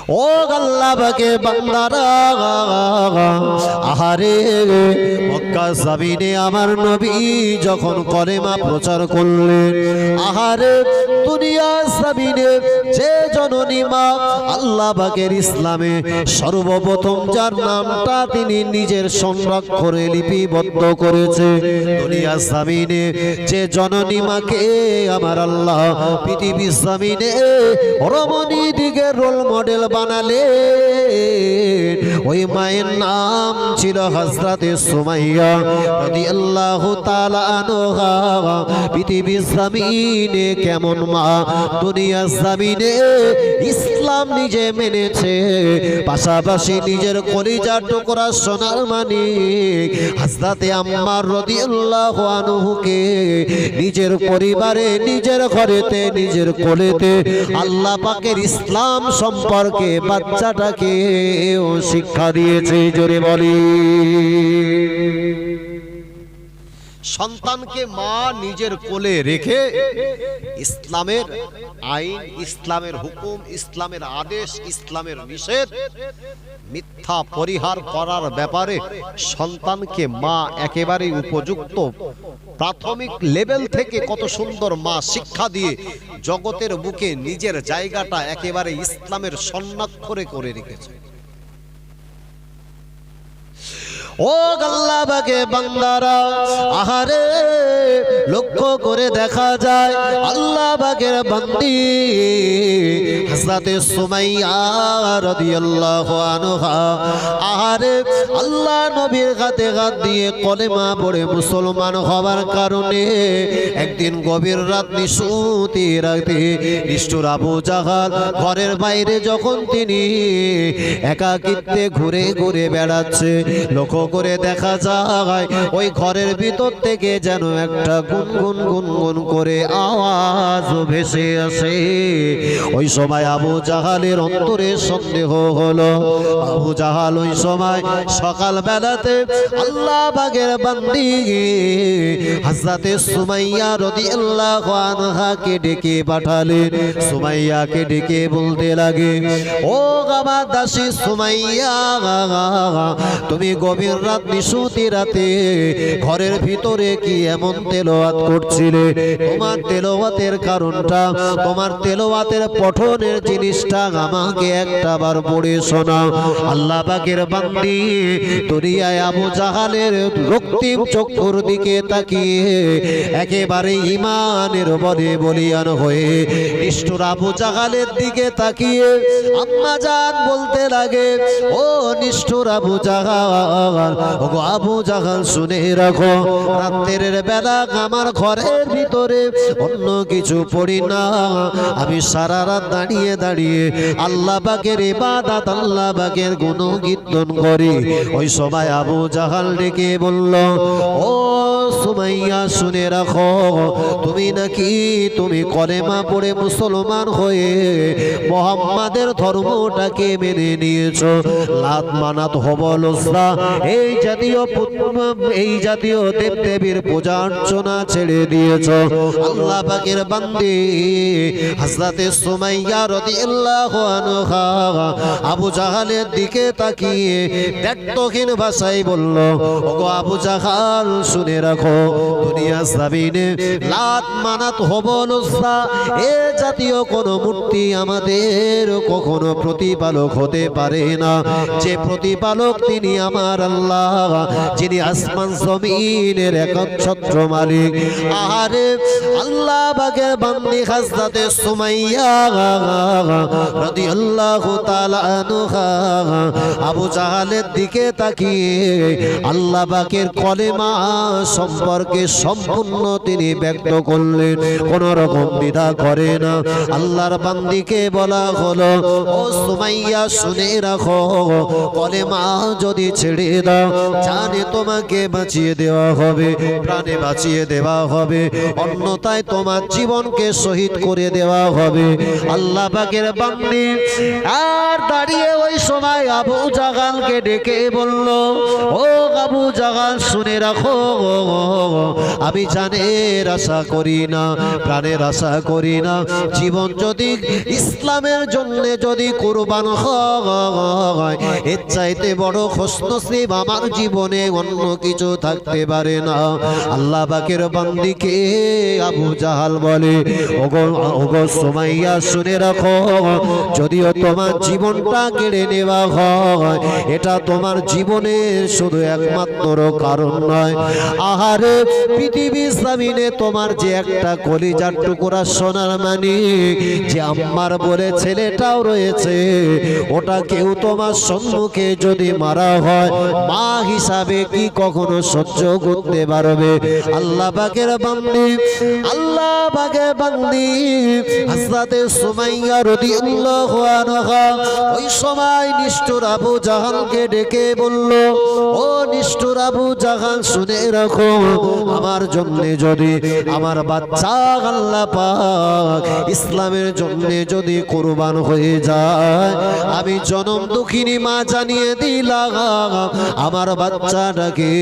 ও আল্লাহ পাকের বান্দারা, আহারে মক্কা জমিনে আমার নবী যখন কলেমা প্রচার করলেন, আহারে দুনিয়া জমিনে যে জননী মা আল্লাহ পাকের ইসলামে সর্বপ্রথম যার নামটা তিনি নিজের সংরক্ষণে লিপিবদ্ধ করেছে, দুনিয়া জমিনে যে জননী মাকে আমার আল্লাহ পৃথিবী জমিনে রমণী দিকে রোল মডেল বানালে, ওই মায়ের নাম ছিল হযরতে সুমাইয়া রাদিয়াল্লাহু তাআলা আনহা। পৃথিবীর জমিনে কেমন মা, দুনিয়ার জমিনে ইসলাম নিজে মেনেছে, পাশাপাশি নিজের কলিজার টুকরা সোনার মানিক হযরতে আম্মার রাদিয়াল্লাহু আনহুকে নিজের পরিবারে, নিজের ঘরেতে, নিজের কোলেতে আল্লাহ পাকের ইসলাম সম্পর্কে বাচ্চাটাকে শিক্ষা দিয়েছে। জোরে বলি, সন্তানকে মা নিজের কোলে রেখে ইসলামের আইন, ইসলামের হুকুম, ইসলামের আদেশ, ইসলামের নিষেধ, মিথ্যা পরিহার করার ব্যাপারে সন্তানকে মা একেবারে উপযুক্ত প্রাথমিক লেভেল থেকে কত সুন্দর মা শিক্ষা দিয়ে জগতের বুকে নিজের জায়গাটা একেবারে ইসলামের স্বর্ণাক্ষরে করে রেখেছে। ও আল্লাহ পাকের বান্দারা, আহারে লক্ষ্য করে দেখা যায় আল্লাহ পাকের বান্দি হযরতে সুমাইয়া রাদিয়াল্লাহু আনহা, আহারে আল্লাহ নবীর হাতে হাত দিয়ে কলেমা পড়ে মুসলমান হওয়ার কারণে একদিন গভীর রাত নিশুতি রাতে নিষ্ঠুর আবু জাহাল ঘরের বাইরে যখন তিনি একাকিত্বে ঘুরে ঘুরে বেড়াচ্ছে, লক্ষ্য করে দেখা যায় ওই ঘরের ভিতর থেকে যেন একটা গুনগুন গুনগুন করে আওয়াজ ভেসে আসে। ওই সময় আবু জাহালের অন্তরে সন্দেহ হলো। আবু জাহাল ওই সময় সকাল বেলাতে আল্লাহ পাকের বান্দি হযরতে সুমাইয়া রাদিয়াল্লাহু আনহাকে ডেকে পাঠালেন। সুমাইয়াকে ডেকে বলতে লাগে, ও আমার দাসী সুমাইয়া, তুমি গভীর রাত নিশুতি রাতে ঘরের ভিতরে কি এমন তেলাওয়াত করছিলে? তোমার তেলাওয়াতের কারণটা, তোমার তেলাওয়াতের পঠনের জিনিসটা আমাকে একটাবার পড়ে শোনাও। আল্লাহ পাকের বান্দি দুনিয়ায় আবু জাহালের রক্তিম চক্ষুর দিকে তাকিয়ে একেবারে ঈমানের বলে বলিয়ান হয়ে নিষ্ঠুর আবু জাহালের দিকে তাকিয়ে আম্মা জান বলতে লাগে, ও নিষ্ঠুর আবু জাহাল, ওগো আবু জাহাল শুনে রাখো, রাতের বেলা আমার ঘরের ভিতরে অন্য কিছু পড়ি না, আমি সারা রাত দাঁড়িয়ে দাঁড়িয়ে আল্লাহ পাকের ইবাদত, আল্লাহ পাকের গুণকীর্তন করি। ওই সময় আবু জাহাল ডেকে বলল, ও সুমাইয়া শুনে রাখো, তুমি নাকি তুমি কলেমা পড়ে মুসলমান হয়ে মুহাম্মাদের ধর্মটাকে মেনে নিয়েছো, লাত মানাত হবল উজ্জা এই জাতীয় দেবদেবীর পূজা অর্চনা ছেড়ে দিয়েছো। আল্লাহ পাকের বান্দি হযরতে সুমাইয়া রাদিয়াল্লাহু আনহা আবু জাহালের দিকে তাকিয়ে ব্যর্থহীন ভাষায় বলল, ওগো আবু জাহাল শুনে রাখো, দুনিয়া জমিনে লাত মানাত হবল উজ্জা এ জাতীয় কোন মূর্তি আমাদের কখনো প্রতিপালক হতে পারে না। যে প্রতিপালক তিনি আমার আল্লাহ, যিনি আসমান জমিনের একচ্ছত্র মালিক। আহারে আল্লাহ পাকের বান্দি হযরতে সুমাইয়া রাদিয়াল্লাহু তাআলা আনহা আবু জাহালের দিকে তাকিয়ে আল্লাহ পাকের কলেমা সম্পর্কে সম্পূর্ণ তিনি ব্যক্ত করলেন, কোন রকম দ্বিধা করে না। আল্লাহর বান্দিকে বলা হলো, ও সুমাইয়া শুনে রাখো, কলেমা যদি ছেড়ে দাও, জানে তোমাকে বাঁচিয়ে দেওয়া হবে, প্রাণে বাঁচিয়ে দেওয়া হবে, অন্যথায় তোমার জীবনকে শহীদ করে দেওয়া হবে। আল্লাহ পাকের বান্দি আর দাঁড়িয়ে ওই ওই সময় আবু জাহালকে ডেকে বলল, ও আবু জাহাল শুনে রাখো, আমি জানের আশা করি না, প্রাণের আশা করি না, জীবন যদি ইসলামের জন্য যদি কুরবান হয় এর চাইতে বড় খুশনসিব আমার জীবনে অন্য কিছু থাকতে পারে না। আল্লাহ পাকের বান্দিকে আবু জাহাল বলে, ওগো ওগো সুমাইয়া শুনে রাখো, যদিও তোমার জীবনটা কেড়ে নেওয়া হয় এটা তোমার জীবনের শুধু একমাত্র কারণ নয়। আহারে পৃথিবীর জমিনে তোমার যে একটা কলিজার টুকরা সোনার মানিক যে আম্মার বলে ছেলেটাও রয়েছে, ওটা কেউ তোমার সম্মুখে যদি মারা হয় মা হিসাবে কি কখনো সহ্য করতে পারবে? আল্লাহ পাকের বান্দি, আল্লাহ পাকের বান্দি হযরতে সুমাইয়া রাদিয়াল্লাহু আনহা ওই সময় নিষ্ঠুর আবু জাহালকে ডেকে বলল, ও নিষ্ঠুর আবু জাহাল শুনে রাখো, আমার জন্য যদি আমার বাচ্চা আল্লাহ পাক ইসলামের জন্য যদি কুরবান হয়ে যায়, আমি জনম দুঃখিনী মা জানিয়ে দিলাম আমার বাচ্চাটাকে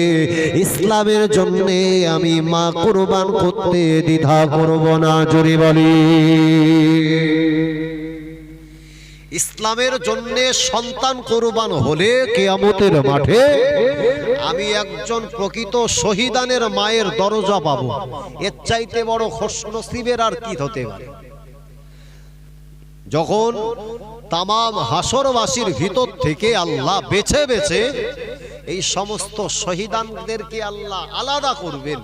ইসলামের জন্য আমি মা কুরবান করতে দ্বিধা করব না। জোরে বলি, ইসলামের জন্য সন্তান কুরবান হলে কিয়ামতের মাঠে আমি একজন প্রকৃত শহীদানের মায়ের দরজা পাবো। এর চাইতে বড় খুশনসিবের আর কি হতে পারে? যখন তামাম হাসরবাসীর ভিতর থেকে আল্লাহ বেছে বেছে এই সমস্ত শহীদানদেরকে আল্লাহ আলাদা করবেন,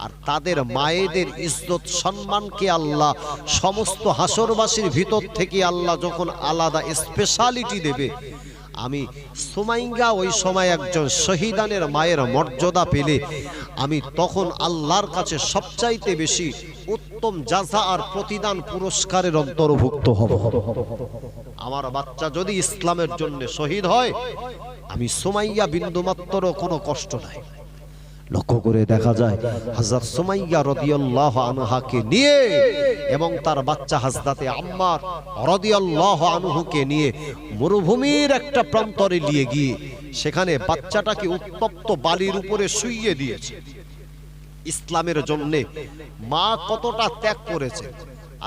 আর তাদের মায়েদের ইজ্জত সম্মানকে আল্লাহ সমস্ত হাসরবাসীর ভিতর থেকে আল্লাহ যখন আলাদা স্পেশালিটি দেবে, আমি সুমাইয়া ওই সময় একজন শহীদানের মায়ের মর্যাদা পেলে আমি তখন আল্লাহর কাছে সবচাইতে বেশি উত্তম জাযা আর প্রতিদান পুরস্কারের অন্তর্ভুক্ত হব। আমার বাচ্চা যদি ইসলামের জন্য শহীদ হয়, আমি সুমাইয়া বিন্দুমাত্র কোনো কষ্ট নাই। লক্ষ্য করে দেখা যায় হযরত সুমাইয়া রাদিয়াল্লাহু আনহাকে নিয়ে এবং তার বাচ্চা হযরতে আম্মার রাদিয়াল্লাহু আনহুকে নিয়ে মরুভূমির একটা প্রান্তরে নিয়ে গিয়ে সেখানে বাচ্চাটাকে উত্তপ্ত বালির উপরে শুইয়ে দিয়েছে। ইসলামের জন্য মা কতটা ত্যাগ করেছে।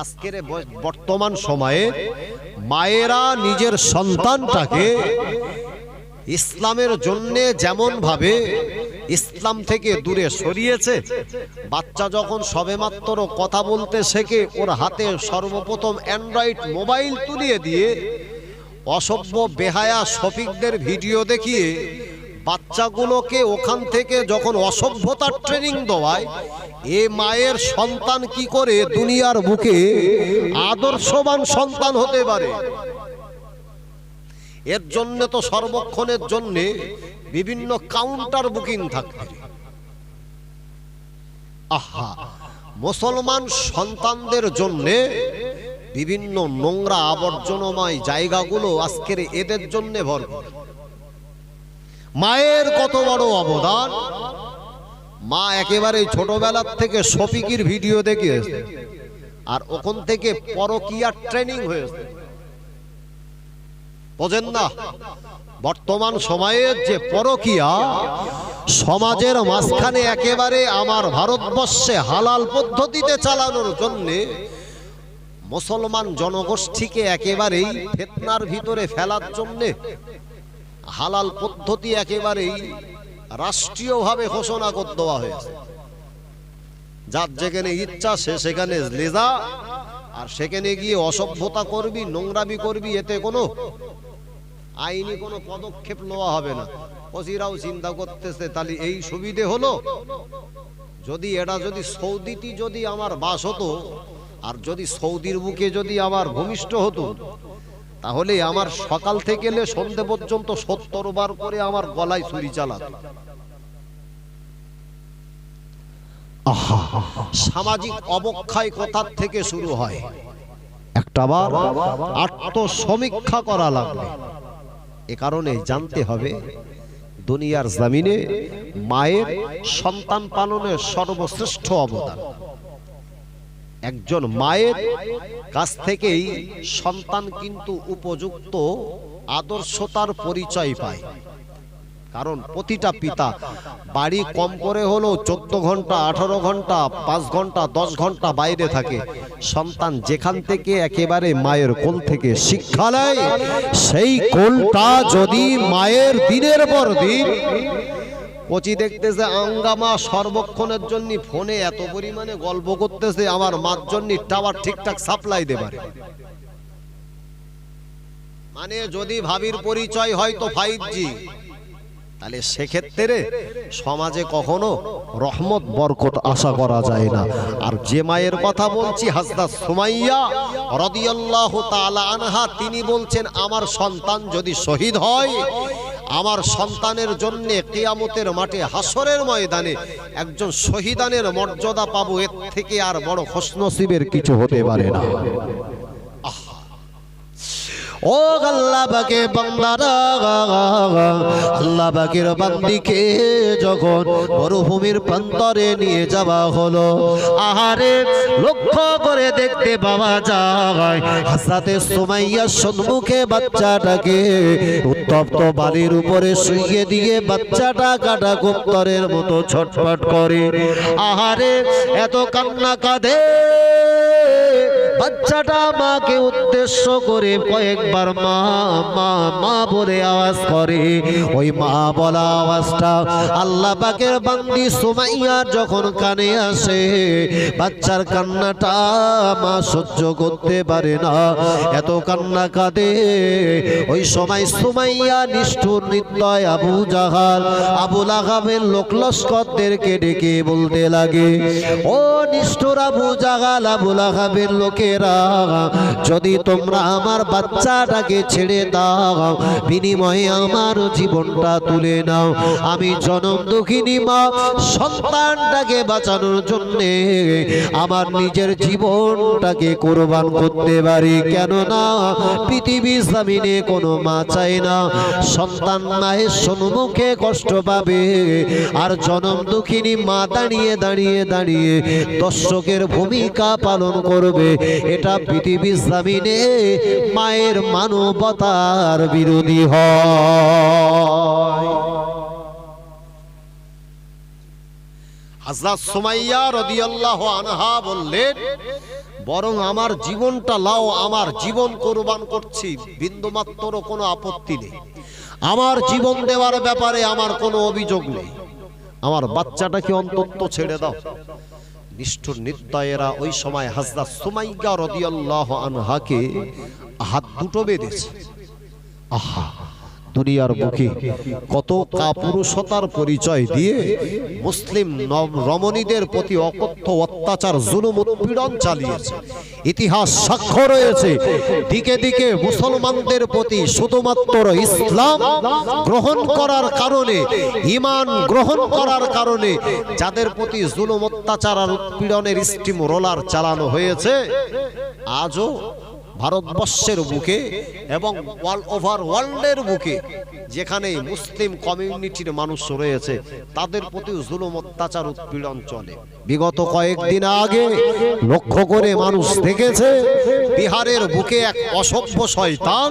আজকের বর্তমান সময়ে মায়েরা নিজের সন্তানটাকে ইসলামের জন্য যেমন ভাবে ইসলাম থেকে দূরে সরিয়েছে, বাচ্চা যখন সবেমাত্র কথা বলতে শেখে ওর হাতে সর্বপ্রথম অ্যান্ড্রয়েড মোবাইল তুলিয়ে দিয়ে অসভ্য বেহায়া শফিকদের ভিডিও দেখিয়ে বাচ্চাগুলোকে ওখান থেকে যখন অসভ্যতার ট্রেনিং দেওয়ায়, এ মায়ের সন্তান কি করে দুনিয়ার বুকে আদর্শবান সন্তান হতে পারে? এর জন্য তো সর্বক্ষণের জন্য বিভিন্ন কাউন্টার বুকিং থাকবে। আহা, মুসলমান সন্তানদের জন্য বিভিন্ন নোংরা আবর্জনাময় জায়গাগুলো আজকের এদের জন্য ভরপুর। মায়ের কত বড় অবদান! মা একেবারে ছোটবেলার থেকে শফিকির ভিডিও দেখে আর ওখান থেকে পরকীয়ার ট্রেনিং হয়েছে। বোঝেন না, বর্তমান সময়ের যে পরকীয়া সমাজের মাঝখানে একেবারে আমার ভারতবর্ষে হালাল পদ্ধতিতে চালানোর জন্য মুসলমান জনগোষ্ঠীকে একেবারেই ফিতনার ভিতরে ফেলার জন্য হালাল পদ্ধতি একেবারেই রাষ্ট্রীয়ভাবে ঘোষণা করে দেওয়া হয়েছে। যার যেখানে ইচ্ছা সে সেখানে লেজা, আর সেখানে গিয়ে অসভ্যতা করবি, নোংরামি করবি, এতে কোনো আইনি কোনো পদক্ষেপ নেওয়া হবে না। ওসিরাও চিন্তা করতেছে তাহলে এই সুবিধে হলো, যদি এটা যদি সৌদিতে যদি আমার বাস হতো আর যদি সৌদির বুকে যদি আমার ভূমিষ্ঠ হতো, তাহলে আমার সকাল থেকে সন্ধ্যে পর্যন্ত 70 বার করে আমার গলায় ছুরি চালাতো। সামাজিক অবক্ষয় কোথা থেকে শুরু হয়? একটাবার আত্মসমীক্ষা করা লাগবে। এ কারণে জানতে হবে দুনিয়ার জমিনে মায়ের সন্তান পালনের সর্বশ্রেষ্ঠ অবদান। একজন মায়ের কাছ থেকেই সন্তান কিন্তু উপযুক্ত আদর্শতার পরিচয় পায়। কারণ প্রতিটা পিতা বাড়ি কম করে হলেও 14 ঘন্টা 18 ঘন্টা 5 ঘন্টা 10 ঘন্টা বাইরে থাকে। সন্তান যেখান থেকে একেবারে মায়ের কোল থেকে শিক্ষা নেয়, সেই কোলটা যদি মায়ের দিনের পর দিন কচি দেখতেছে আঙ্গামা সর্বক্ষণের জন্য ফোনে এত পরিমাণে গল্প করতেছে, আমার মার জন্য টাওয়ার ঠিকঠাক সাপ্লাই দেবার, মানে যদি ভাবির পরিচয় হয় তো 5G, তাহলে সেক্ষেত্রে সমাজে কখনো রহমত বরকত আশা করা যায় না। আর যে মায়ের কথা বলছি হযরত সুমাইয়া রাদিয়াল্লাহু তাআলা আনহা, তিনি বলছেন আমার সন্তান যদি শহীদ হয়, আমার সন্তানের জন্য কিয়ামতের মাঠে হাসরের ময়দানে একজন শহীদানের মর্যাদা পাবো, এর থেকে আর বড় খুশনসিবের কিছু হতে পারে না। ও আল্লাহ পাকের বান্দারা, আল্লাহ পাকের বান্দিকে যখন মরুভূমির প্রান্তরে নিয়ে যাওয়া হলো, আহারে লক্ষ্য করে দেখতে পাওয়া যায় হযরতে সুমাইয়ার সম্মুখে বাচ্চাটাকে উত্তপ্ত বালির উপরে শুইয়ে দিয়ে বাচ্চাটা কাটা কবুতরের মতো ছটফট করে। আহারে এত কান্না কাঁদে, বাচ্চাটা মাকে উদ্দেশ্য করে কয়েকবার মা মা মা বলে আওয়াজ করে। ওই মা বলা আওয়াজটা আল্লাহ পাকের বান্দি সুমাইয়ার যখন কানে আসে, বাচ্চার কান্নাটা মা সহ্য করতে পারে না, এত কান্না কাঁদে। ওই সময় সুমাইয়া নিষ্ঠুর নির্দয় আবু জাহাল আবু লাহাবের লোক লস্করদেরকে ডেকে বলতে লাগে, ও নিষ্ঠুর আবু জাহাল আবু লাহাবের লোকে, যদি তোমরা আমার বাচ্চাটাকে ছেড়ে দাও, বিনিময়ে আমার জীবনটা তুলে নাও, আমি জনম দুঃখিনী মা সন্তানটাকে বাঁচানোর জন্য আমার নিজের জীবনটাকে কোরবান করতে পারি। কেননা পৃথিবীর জমিনে কোনো মা চায় না সন্তান মায়ের সম্মুখে কষ্ট পাবে, আর জনম দুঃখিনী মা দাঁড়িয়ে দাঁড়িয়ে দাঁড়িয়ে দর্শকের ভূমিকা পালন করবে। এটা পৃথিবীর জমিনে মায়ের মানবতার বিরোধী হয়। হযরত সুমাইয়া রাদিয়াল্লাহু আনহা বললেন, বরং আমার জীবনটা লাও, আমার জীবন কোরবান করছি, বিন্দুমাত্র কোনো আপত্তি নেই, আমার জীবন দেওয়ার ব্যাপারে আমার কোনো অভিযোগ নেই, আমার বাচ্চাটাকে অন্তত ছেড়ে দাও। নিষ্ঠুর নির্দয়েরা ওই সময় হযরত সুমাইয়া রাদিয়াল্লাহু আনহাকে হাত দুটো বেঁধেছে। আহা, দুনিয়ার বুকে কত কাপুরুষতার পরিচয় দিয়ে মুসলিম রমণীদের প্রতি অকথ্য অত্যাচার জুলুম উৎপীড়ন চালিয়েছে। ইতিহাস সাক্ষ্য রয়েছে, দিকে দিকে মুসলমানদের প্রতি শুধুমাত্র ইসলাম গ্রহণ করার কারণে, ঈমান গ্রহণ করার কারণে যাদের প্রতি জুলুম অত্যাচার আর উৎপীড়নের স্টিম রোলার চালানো হয়েছে, আজও ভারতবর্ষের বুকে এবং অল ওভার ওয়ার্ল্ডের বুকে যেখানে মুসলিম কমিউনিটির মানুষ রয়েছে, তাদের প্রতি জুলুম অত্যাচার উৎপীড়ন চলে। বিগত কয়েকদিন আগে লক্ষ্য করে মানুষ দেখেছে, বিহারের বুকে এক অসভ্য শয়তান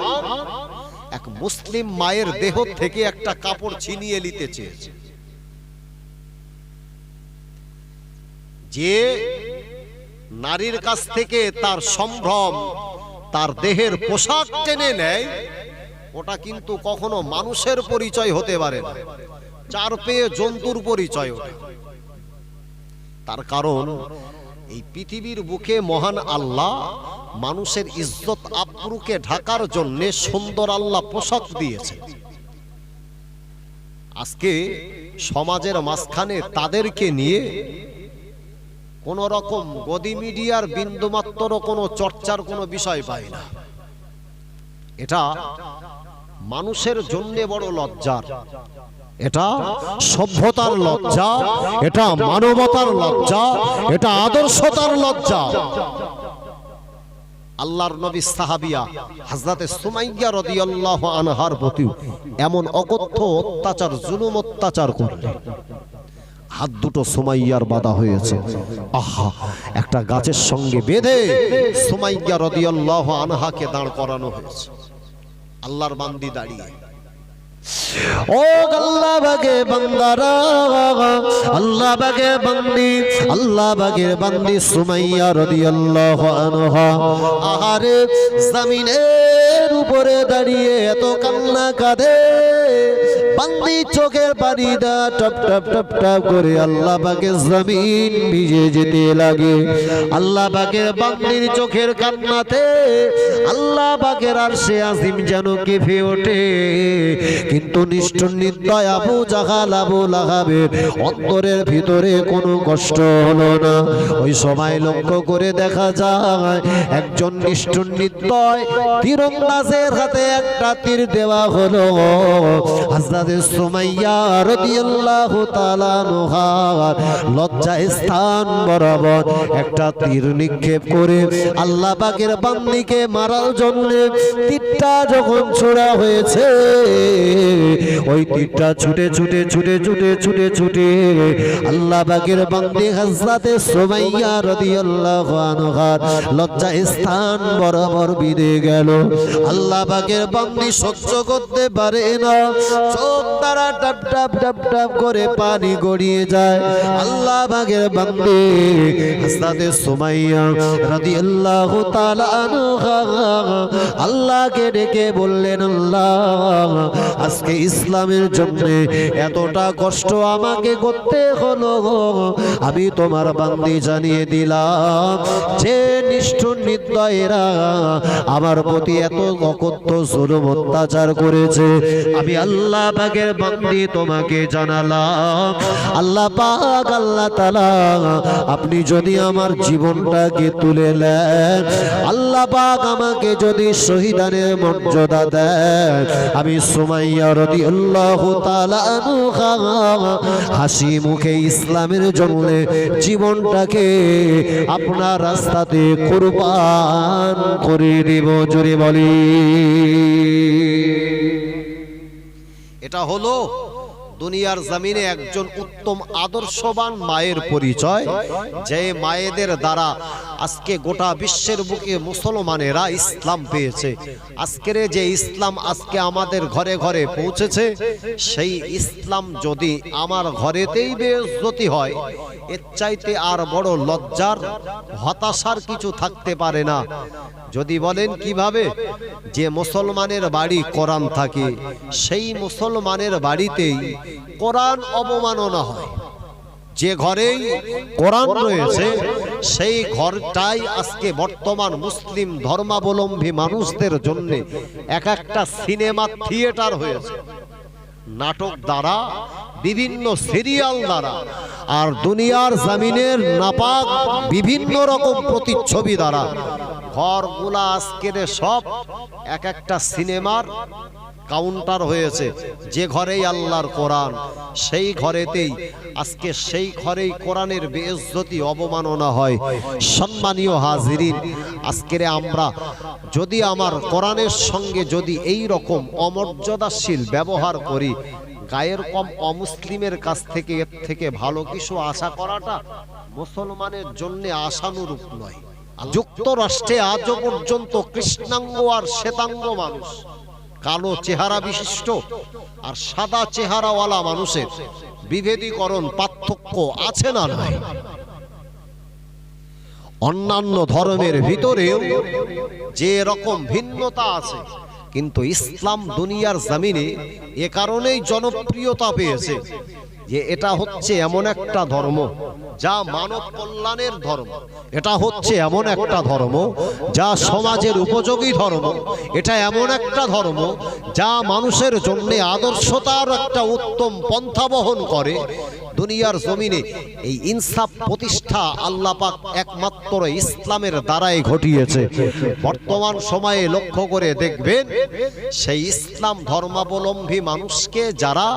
এক মুসলিম মায়ের দেহ থেকে একটা কাপড় ছিনিয়ে নিতে চেয়েছে। যে নারীর কাছ থেকে তার সম্ভ্রম, তার দেহের পোশাক টেনে নেয়, ওটা কিন্তু কখনো মানুষের পরিচয় হতে পারে না, চার পেয়ে জন্তুর পরিচয় ওটা। তার কারণ এই পৃথিবীর বুকে মহান আল্লাহ মানুষের ইজ্জত আবরুকে ঢাকার জন্য সুন্দর আল্লাহ পোশাক দিয়েছে। আজকে সমাজের মাঝখানে তাদেরকে নিয়ে কোন রকম গদি মিডিয়ার বিন্দুমাত্র কোনো চর্চার কোনো বিষয় পাই না। এটা মানুষের জন্য বড় লজ্জার, এটা সভ্যতার লজ্জা, এটা মানবতার লজ্জা, এটা আদর্শতার লজ্জা। আল্লাহর নবী সাহাবিয়া হযরতে সুমাইয়া রাদিয়াল্লাহু আনহার প্রতি এমন অকথ্য অত্যাচার, জুলুম অত্যাচার করলেন, হাত দুটো সুমাইয়ার বাঁধা হয়েছে। আহা, একটা গাছের সঙ্গে বেঁধে সুমাইয়া রাদিয়াল্লাহু আনহাকে দাঁড় করানো হয়েছে। আল্লাহর বান্দি দাঁড়িয়ে, ও আল্লাহ বাগে বান্দারা, আল্লাহ বাগে বান্দি, আল্লাহ বাগের বান্দি সুমাইয়া রাদিয়াল্লাহু আনহা আহারে জমিনের উপরে দাঁড়িয়ে এত কান্না কাঁদে, বান্দি চোখের পানি দা টপ টপ টপ টপ করে আল্লাহ পাকের জমিন ভিজে যেতে লাগে। আল্লাহ পাকের বান্দির চোখের কান্নাতে আল্লাহ পাকের আরশে আজিম যেন কেঁপে ওঠে। কিন্তু নিষ্ঠুর নির্দয় আবু জাহাল আবু লাহাবের অন্তরের ভিতরে কোনো কষ্ট হলো না। ওই সময় লক্ষ্য করে দেখা যায় একজন নিষ্ঠুর নির্দয় তীরন্দাজের হাতে একটা তীর দেওয়া হলো। হযরত সুমাইয়া রাদিয়াল্লাহু তাআলা আনহার লজ্জা স্থান বরাবর একটা তীর নিক্ষেপ করে আল্লাহ পাকের বান্দিকে মারার জন্য তীরটা যখন ছোড়া হয়েছে, ওই তীরটা ছুটে ছুটে ছুটে ছুটে ছুটে ছুটে আল্লাহ পাকের বান্দি হযরত সুমাইয়া রাদিয়াল্লাহু আনহার লজ্জা স্থান বরাবর বিঁধে গেল। আল্লাহ পাকের বান্দি সহ্য করতে পারে না, চোখ দ্বারা টপ টপ টপ টপ করে পানি গড়িয়ে যায়। আল্লাহ পাকের বান্দি হযরত সুমাইয়া রাদিয়াল্লাহু তাআলা আনহা আল্লাহকে ডেকে বললেন, আল্লাহ আজকে ইসলামের জন্য এতটা কষ্ট আমাকে করতে হলো, আমি তোমার বান্দি জানিয়ে দিলাম যে নিষ্ঠুর নির্দয়েরা আমার প্রতি এত অকথ্য জুলুম অত্যাচার করেছে, আমি আল্লাহ পাকের বান্দি তোমাকে জানালাম, আল্লাহ পাক আল্লাহ তাআলা আপনি যদি আমার জীবনটাকে তুলে নেন, আল্লাহ পাক আমাকে যদি শহীদানের মর্যাদা দেন, আমি সুমাইয়া রাদিয়াল্লাহু তাআলা আনহা হাসি মুখে ইসলামের জন্য জীবনটাকে আপনার রাস্তাতে কুরবান করে দেব। জোরে বলি, এটা হলো দুনিয়ার জমিনে একজন উত্তম আদর্শবান মায়ের পরিচয়, যে মায়েদের দ্বারা আজকে গোটা বিশ্বের বুকে মুসলমানেরা ইসলাম পেয়েছে। আজকের যে ইসলাম আজকে আমাদের ঘরে ঘরে পৌঁছেছে, সেই ইসলাম যদি আমার ঘরেতেই বেইজ্জতি হয়, এর চাইতে আর বড় লজ্জার হতাশার কিছু থাকতে পারে না। যদি বলেন কিভাবে, যে মুসলমানের বাড়ি কোরআন থাকে, সেই মুসলমানের বাড়িতেই কোরআন অবমাননা হয়। যে ঘরেই কোরআন রয়েছে সেই ঘরটাই আজকে বর্তমান মুসলিম ধর্মাবলম্বী মানুষদের জন্য এক একটা সিনেমা থিয়েটার হয়েছে। নাটক দ্বারা, বিভিন্ন সিরিয়াল দ্বারা, আর দুনিয়ার জমিনের নাপাক বিভিন্ন রকম প্রতিচ্ছবি দ্বারা ঘরগুলা আজকের সব এক একটা সিনেমার কাউন্টার হয়েছে। যে ঘরেই আল্লাহর কোরআন, সেই ঘরেতেই আজকে সেই ঘরেই কোরআনের বেইজ্জতি অবমাননা হয়। সম্মানীয় হাজিরিন, আজকের আমরা যদি আমার কোরআনের সঙ্গে যদি এই রকম অমর্যাদাশীল ব্যবহার করি, গায়ের কম অমুসলিমের কাছ থেকে এর থেকে ভালো কিছু আশা করাটা মুসলমানের জন্য আশানুরূপ নয়। যুক্তরাষ্ট্রে আজও পর্যন্ত কৃষ্ণাঙ্গ আর শ্বেতাঙ্গ মানুষ, কালো চেহারা বিশিষ্ট আর সাদা চেহারাওয়ালা মানুষের বিভেদীকরণ পার্থক্য আছে না নাই? অন্যান্য ধর্মের ভিতরেও যে রকম ভিন্নতা আছে, কিন্তু ইসলাম দুনিয়ার জমিনে এ কারণেই জনপ্রিয়তা পেয়েছে যে এটা হচ্ছে এমন একটা ধর্ম যা মানব কল্যাণের ধর্ম, এটা হচ্ছে এমন একটা ধর্ম যা সমাজের উপযোগী ধর্ম, এটা এমন একটা ধর্ম যা মানুষের জন্য আদর্শতার একটা উত্তম পন্থা বহন করে। দুনিয়ার জমিনে এই ইনসাফ প্রতিষ্ঠা আল্লাহ পাক একমাত্র ইসলামের দ্বারাই ঘটিয়েছে। বর্তমান সময়ে লক্ষ্য করে দেখবেন, সেই ইসলাম ধর্মাবলম্বী মানুষকে যারা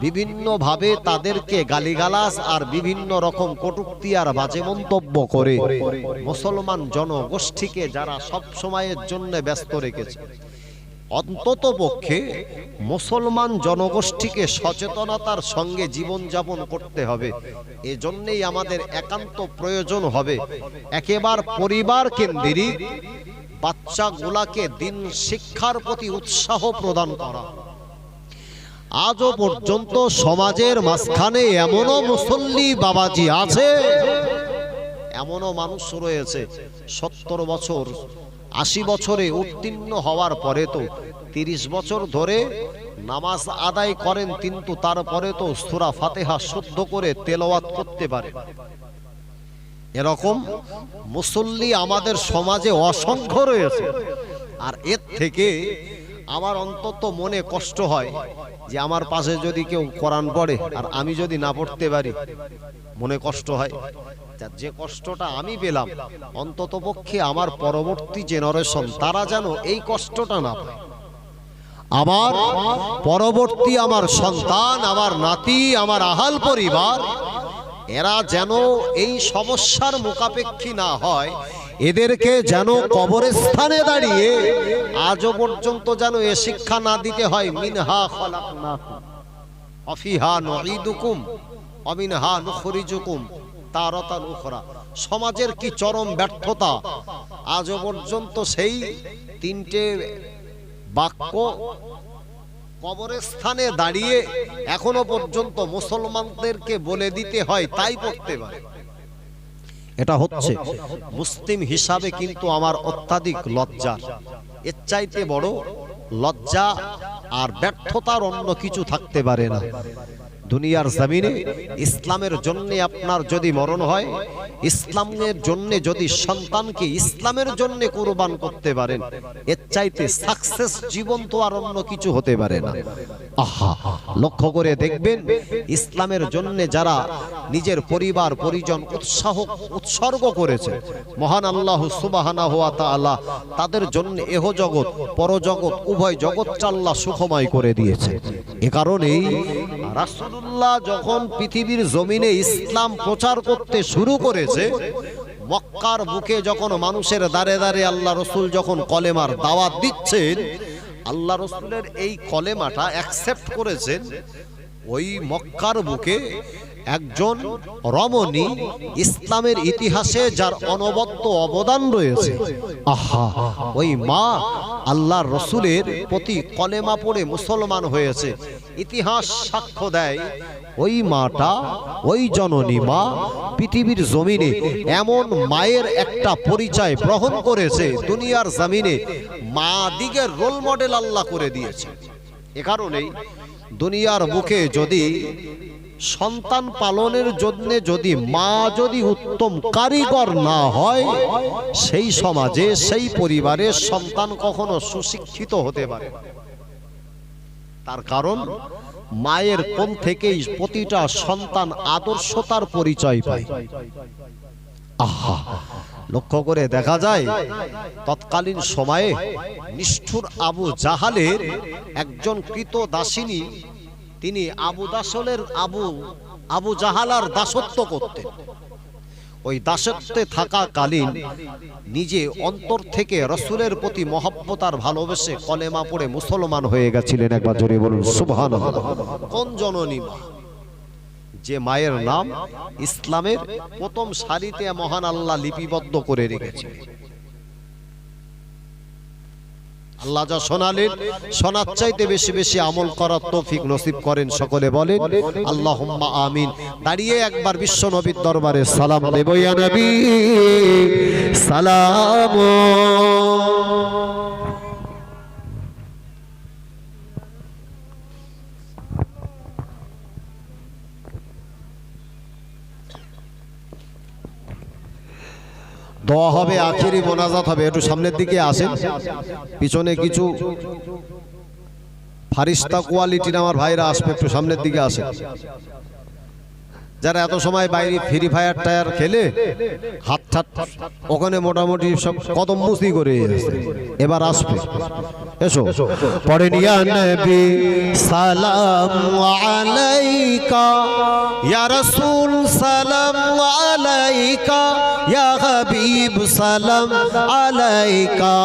বিভিন্ন ভাবে তাদেরকে গালিগালাজ আর বিভিন্ন রকম কটূক্তি আর বাজে মন্তব্য করে মুসলমান জনগোষ্ঠীকে যারা সব সময়ের জন্য ব্যস্ত রেখেছে, অন্তত পক্ষে মুসলমান জনগোষ্ঠীকে সচেতনতার সঙ্গে জীবনযাপন করতে হবে। এজন্যই আমাদের একান্ত প্রয়োজন হবে একেবারে পরিবার কেন্দ্রিক বাচ্চাগুলাকে দিন শিক্ষার প্রতি উৎসাহ প্রদান করা। আজও পর্যন্ত সমাজের মাঝখানে এমনও মুসল্লি বাবাজি আছে, এমনও মানুষ রয়েছে 70 বছর 80 বছরে উত্তীর্ণ হওয়ার পরে তো 30 বছর ধরে নামাজ আদায় করেন, কিন্তু তারপরে তো সূরা ফাতিহা শুদ্ধ করে তেলাওয়াত করতে পারে। এরকম মুসল্লি আমাদের সমাজে অসংখ্য রয়েছে। আর এর থেকে আমার অন্তত মনে কষ্ট হয় যে আমার পাশে যদি কেউ কোরআন পড়ে আর আমি যদি না পড়তে পারি, মনে কষ্ট হয়। যে কষ্টটা আমি পেলাম অন্তত পক্ষে আমার পরবর্তী জেনারেশন তারা যেন এই কষ্টটা না পায়। আমার পরবর্তী আমার সন্তান, আমার নাতি, আমার আহাল পরিবার এরা যেন এই সমস্যার মুখাপেক্ষী না হয়। এদেরকে যেন কবরস্থানে দাঁড়িয়ে আজও পর্যন্ত যেন এ শিক্ষা না দিতে হয়, মিনহা খলাকনাকুম ওয়া ফিহা নুঈদুকুম ওয়া মিনহা নুখরিজুকুম তারাতান উখরা। সমাজের কি চরম ব্যর্থতা! আজও পর্যন্ত সেই 3টে বাক্য কবরস্থানে দাঁড়িয়ে এখনো পর্যন্ত মুসলমানদেরকে বলে দিতে হয়, তাই পড়তে পারে। এটা হচ্ছে মুসলিম হিসাবে কিন্তু আমার অত্যাধিক লজ্জার। এর চাইতে বড় লজ্জা আর ব্যর্থতার অন্য কিছু থাকতে পারে না। দুনিয়ার জমিনে ইসলামের জন্য আপনার যদি মরণ হয়, ইসলামের জন্য যদি সন্তানকে ইসলামের জন্য কুরবান করতে পারেন, এর চাইতে সাকসেস জীবন তো আর অন্য কিছু হতে পারে না। আহা, লক্ষ্য করে দেখবেন ইসলামের জন্য যারা নিজের পরিবার পরিজন উৎসর্গ করেছে, মহান আল্লাহ সুবহানাহু ওয়া তাআলা তাদের জন্য এহ জগৎ পরজগৎ উভয় জগৎটা আল্লাহ সুখময় করে দিয়েছে। এ কারণেই রাসূলুল্লাহ যখন পৃথিবীর জমিনে ইসলাম প্রচার করতে শুরু করেছে, মক্কার বুকে যখন মানুষের দাঁড়ে দাঁড়ে আল্লাহ রসুল যখন কলেমার দাওয়াত দিচ্ছেন, আল্লাহ রসুলের এই কলেমাটা অ্যাকসেপ্ট করেছেন ওই মক্কার বুকে একজন রমণী, ইসলামের ইতিহাসে যার অনবদ্য অবদান রয়েছে। আহা, ওই মা আল্লাহর রসুলের প্রতি কলেমা পড়ে মুসলমান হয়েছে। ইতিহাস সাক্ষ্য দেয় ওই মাটা, ওই জননী মা পৃথিবীর জমিনে এমন মায়ের একটা পরিচয় গ্রহণ করেছে, দুনিয়ার জমিনে মা দিগের রোল মডেল আল্লাহ করে দিয়েছে। এ কারণেই দুনিয়ার বুকে যদি সন্তান পালনের জন্য যদি মা যদি উত্তম কারিগর না হয়, সেই সমাজে সেই পরিবারের সন্তান কখনো সুশিক্ষিত হতে পারে না। তার কারণ মায়ের কোণ থেকেই প্রতিটা সন্তান আদর্শতার পরিচয় পায়। আহা, লক্ষ্য করে দেখা যায় তৎকালীন সময়ে নিষ্ঠুর আবু জাহালের একজন কৃতদাসিনী, তিনি আবু জাহালার দাসত্ব করতেন। ওই দাসত্বে থাকাকালীন নিজে অন্তর থেকে রসুলের প্রতি মহব্বত আর ভালোবেসে কলেমা পড়ে মুসলমান হয়ে গেছিলেন। একবার জোরে বলুন সুবহানাল্লাহ। কোন জননী মা? যে মায়ের নাম ইসলামের প্রথম সারিতে মহান আল্লাহ লিপিবদ্ধ করে রেখেছিলেন। আল্লাহ যা শোনালেন, শোনার চাইতে বেশি বেশি আমল করার তৌফিক নসিব করেন। সকলে বলেন আল্লাহুম্মা আমিন। দাঁড়িয়ে একবার বিশ্ব নবীর দরবারে সালাম দেব। ইয়া নবী সালাম। দোয়া হবে, আখেরি মোনাজাত হবে। একটু সামনের দিকে আসেন। পিছনে কিছু ফারিস্তা কোয়ালিটির আমার ভাইরা আসবে, একটু সামনের দিকে আসেন। যারা এত সময় বাইরে ফ্রি ফায়ার টায়ার খেলে হাত ঠাট ওখানে মোটামুটি সব কদম মুসি করে এসেছে, এবার আসবে। এসো পড়ে ইয়া নবী সালাম আলাইকা, ইয়া রাসূল সালাম আলাইকা, ইয়া হাবিব সালাম আলাইকা,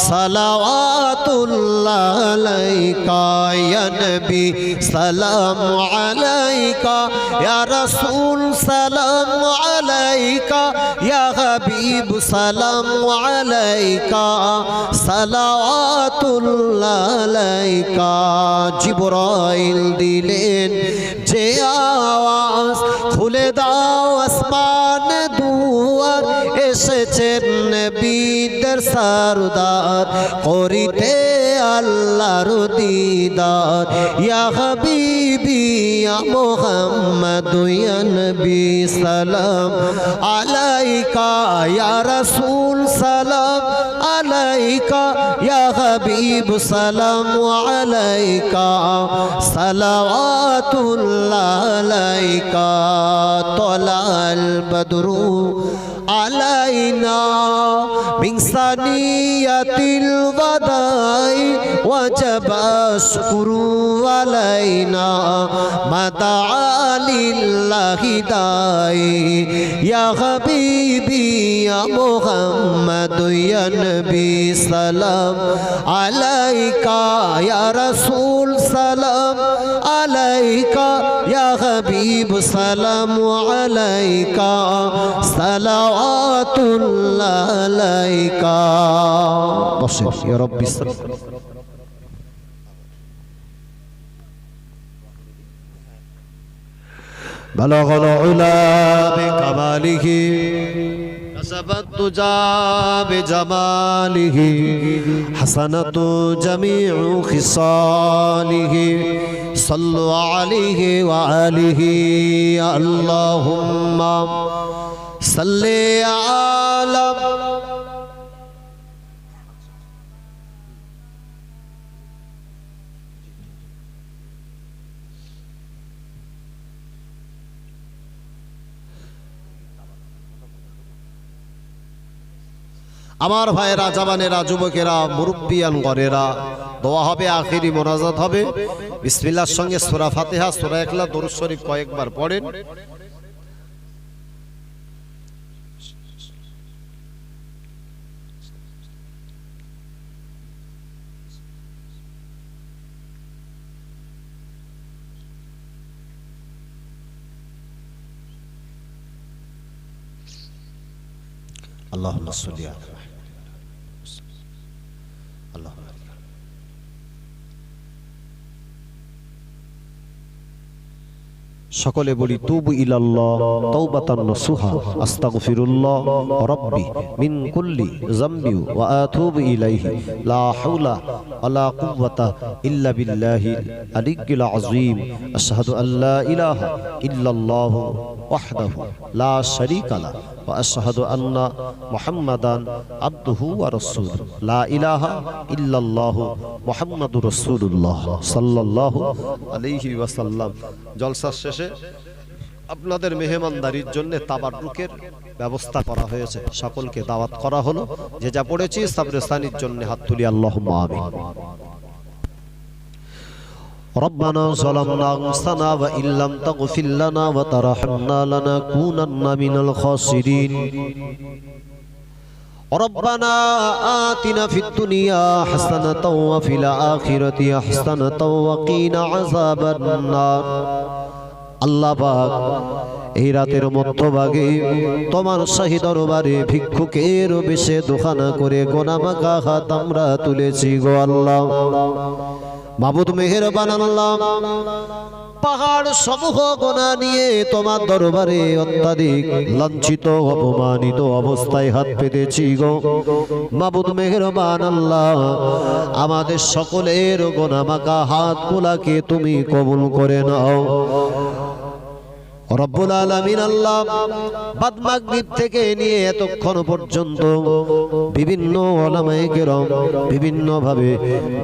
সালাওয়াতুল্লাহ আলাইকা, ইয়া নবী সালাম আলাইকা, ইয়া রাসূল সালাম আলাইকা, ইয়া হাবিব সালাম আলাইকা, সালাওয়াতুল্লাহ আলাইকা। জিবরাইল দিলেন যে আওয়াজ, খুলে দাও আসমান দুয়ার, এসেছেন নবীদের সরদার, করিতে আল্লাহর দিদার। ইয়া হাবিবি ইয়া মুহাম্মদ ইয়া নবী সালাম আলাইকা, ইয়া রাসূল সালাম আলাইকা, ইয়া হাবিব সালাম আলাইকা, সালাওয়াতুল্লাহ আলাইকা। তলাল বদরু আলাইনা মিন সানিয়াতিল ওয়াদাই, ওয়াজাবা শুকরু আলাইনা মাদা লিল্লাহি দাই। ইয়া হাবিবি ইয়া মুহাম্মদ ইয়া নবী সালাম আলাইকা, ইয়া রাসূল সালাম আলাইকা, ইয়া হাবিব সালাম আলাইকা, সালাওয়াতুল্লাহ আলাইকা। বসে ইয়া রাব্বি بلغ العلا بكماله، كسب الدجى بجماله، حسنة جميع خصاله، صلوا عليه وآله، اللهم صل على আমার ভাইয়েরা, জওয়ানেরা, যুবকেরা, মুরব্বিয়ান গণেরা, দোয়া হবে, আখিরি মোনাজাত হবে। বিসমিল্লাহর সঙ্গে সূরা ফাতিহা, সূরা ইখলাস, দরুদ শরীফ কয়েকবার পড়েন। আল্লাহুম্মা সাল্লি আলা সকলে বলি তুবু ইলাল্লাহ তাওবাতান নাসুহা, আস্তাগফিরুল্লাহ রাব্বি মিন কুল্লি যামবি ওয়া আতুবু ইলাইহি, লা হাওলা ওয়ালা কুওয়াতা ইল্লা বিল্লাহিল আলিয়্যিল আযীম। আশহাদু আল্লা ইলাহা ইল্লাল্লাহু ওয়াহদাহু লা শারীকা লাহু ওয়া আশহাদু আন্না মুহাম্মাদান আবদুহু ওয়া রাসূলুহু, লা ইলাহা ইল্লাল্লাহু মুহাম্মাদুর রাসূলুল্লাহ সাল্লাল্লাহু আলাইহি ওয়াসাল্লাম। জলসার শেষে আপনাদের মেহমানদারির জন্য তাবাররুকের ব্যবস্থা করা হয়েছে, সকলকে দাওয়াত করা হলো। যে যা পড়েছি সাবরেস্তানির জন্য হাত তুলি, আল্লাহুম্মা আমিন। ربنا ظلمنا أنفسنا وإن لم تغفر لنا وترحمنا لنكونن من الخاسرين. ربنا آتنا في الدنيا حسنة وفي الآخرة حسنة وقنا عذاب النار. আল্লাহ পাক এই রাতের মধ্যভাগে তোমার শাহী দরবারে ভিক্ষুকের বেশে দোকানা করে গোনামাখা হাত আমরা তুলেছি গো আল্লাহ। মাবুদ মেহেরবান আল্লাহ, পাহাড় সমূহ গোনা নিয়ে তোমার দরবারে অত্যাধিক লাঞ্ছিত অপমানিত অবস্থায় হাত পেতেছি গো মাবুদ মেহেরবান আল্লাহ। আমাদের সকলের গোনামাখা হাতগুলাকে তুমি কবুল করে নাও। রব্বুল আলামিন আল্লাহ বাদ মাগরিব থেকে নিয়ে এতক্ষণ পর্যন্ত বিভিন্ন উলামায়ে কেরাম বিভিন্ন ভাবে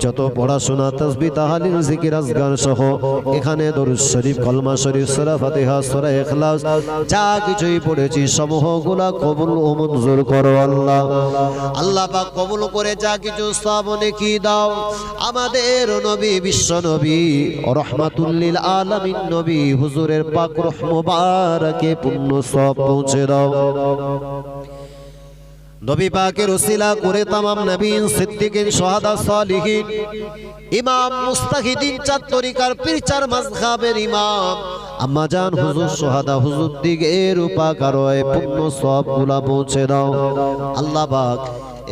যত পড়াশোনা তাসবিহ তাহলিল জিকির আজকার সহ এখানে দরুদ শরীফ কলমা শরীফ সূরা ফাতিহা সূরা ইখলাস যা কিছুই পড়েছি সমূহগুলা কবুল ও মঞ্জুর করো আল্লাহ। আল্লাহ পাক কবুল করে যা কিছু সওয়াব নেকি দাও। আমাদের নবী বিশ্ব নবী রাহমাতুল লিল আলামিন নবী হুজুরের পাক রূহ মুবারকে পূর্ণ সওয়াব পৌঁছে দাও। নবী পাকের ওসিলা করে তামাম নবীন সিদ্দিকিন শুহাদা সালিহিন ইমাম মুস্তাহিদিন চার তরিকার পীর চার মাযহাবের ইমাম আম্মা জান হুজুর শুহাদা হুজুর দিগের উপাকারয় পূর্ণ সওয়াবগুলা পৌঁছে দাও। আল্লাহ পাক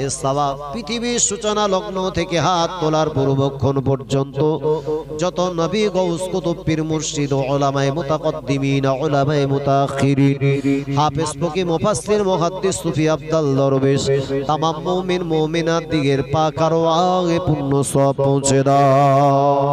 এই সওয়াব পৃথিবীর সূচনা লগ্ন থেকে হাত তোলার পূর্বক্ষণ পর্যন্ত যত নবী গৌস কুতুব পীর মুর্শিদ উলামায়ে মুতাকদ্দিমিন উলামায়ে মুতাআখিরিন হাফেজ ফকি মুফাসসির মুহাদ্দিস সুফি আব্দুল দরবেশ তামাম মুমিন মুমিনাত দিগের পাক আরওয়াহে পূর্ণ সওয়াব পৌঁছে দাও।